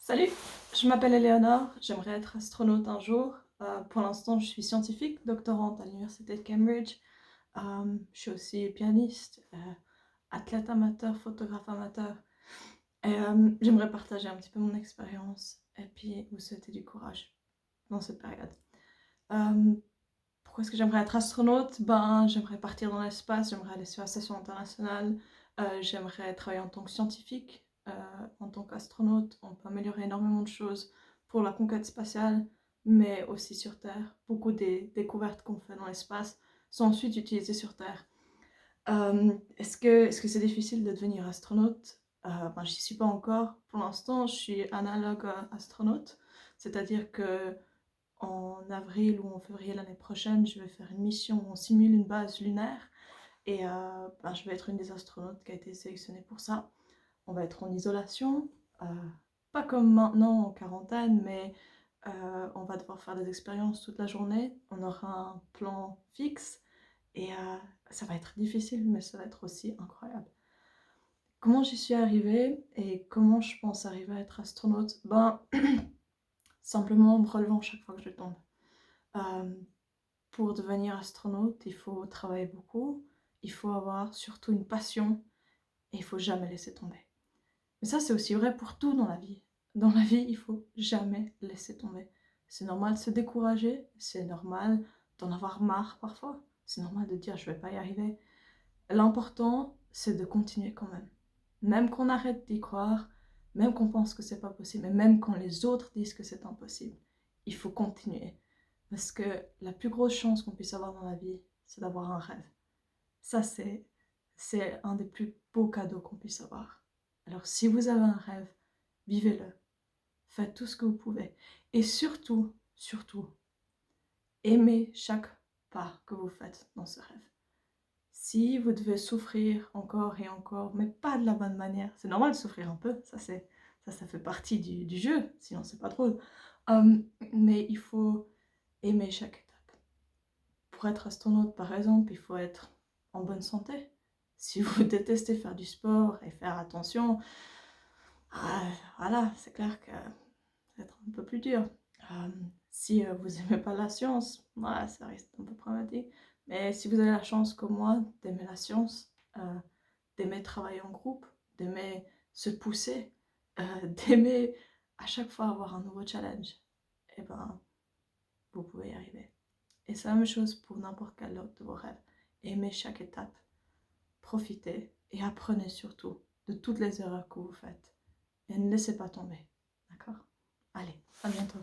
Salut, je m'appelle Eleonore, j'aimerais être astronaute un jour. Pour l'instant, je suis scientifique, doctorante à l'université de Cambridge. Je suis aussi pianiste, athlète amateur, photographe amateur. Et j'aimerais partager un petit peu mon expérience et puis vous souhaiter du courage dans cette période. Euh, Pourquoi est-ce que j'aimerais être astronaute? J'aimerais partir dans l'espace, j'aimerais aller sur la station internationale, j'aimerais travailler en tant que scientifique, en tant qu'astronaute. On peut améliorer énormément de choses pour la conquête spatiale, mais aussi sur Terre. Beaucoup des découvertes qu'on fait dans l'espace sont ensuite utilisées sur Terre. Est-ce que c'est difficile de devenir astronaute? J'y suis pas encore. Pour l'instant, je suis analogue astronaute, c'est-à-dire que en avril ou en février l'année prochaine, je vais faire une mission où on simule une base lunaire et je vais être une des astronautes qui a été sélectionnée pour ça. On va être en isolation, euh, pas comme maintenant en quarantaine, mais on va devoir faire des expériences toute la journée. On aura un plan fixe et ça va être difficile, mais ça va être aussi incroyable. Comment j'y suis arrivée et comment je pense arriver à être astronaute? Simplement en me relevant chaque fois que je tombe. Euh, Pour devenir astronaute, il faut travailler beaucoup, il faut avoir surtout une passion et il faut jamais laisser tomber. Mais ça, c'est aussi vrai pour tout dans la vie. Dans la vie, il faut jamais laisser tomber. C'est normal de se décourager, c'est normal d'en avoir marre parfois, c'est normal de dire je vais pas y arriver. L'important, c'est de continuer quand même. Même qu'on arrête d'y croire, même qu'on pense que c'est pas possible, et même quand les autres disent que c'est impossible, il faut continuer. Parce que la plus grosse chance qu'on puisse avoir dans la vie, c'est d'avoir un rêve. Ça, c'est un des plus beaux cadeaux qu'on puisse avoir. Alors, si vous avez un rêve, vivez-le. Faites tout ce que vous pouvez. Et surtout, surtout, aimez chaque pas que vous faites dans ce rêve. Si vous devez souffrir encore et encore, mais pas de la bonne manière, c'est normal de souffrir un peu, ça fait partie du jeu, sinon c'est pas drôle. Mais il faut aimer chaque étape. Pour être astronaute, par exemple, il faut être en bonne santé. Si vous détestez faire du sport et faire attention, voilà, c'est clair que ça va être un peu plus dur. Euh, si vous n'aimez pas la science, voilà, ça reste un peu problématique. Mais si vous avez la chance, comme moi, d'aimer la science, d'aimer travailler en groupe, d'aimer se pousser, d'aimer à chaque fois avoir un nouveau challenge, et vous pouvez y arriver. Et c'est la même chose pour n'importe quel autre de vos rêves. Aimez chaque étape, profitez et apprenez surtout de toutes les erreurs que vous faites. Et ne laissez pas tomber. D'accord? Allez, à bientôt.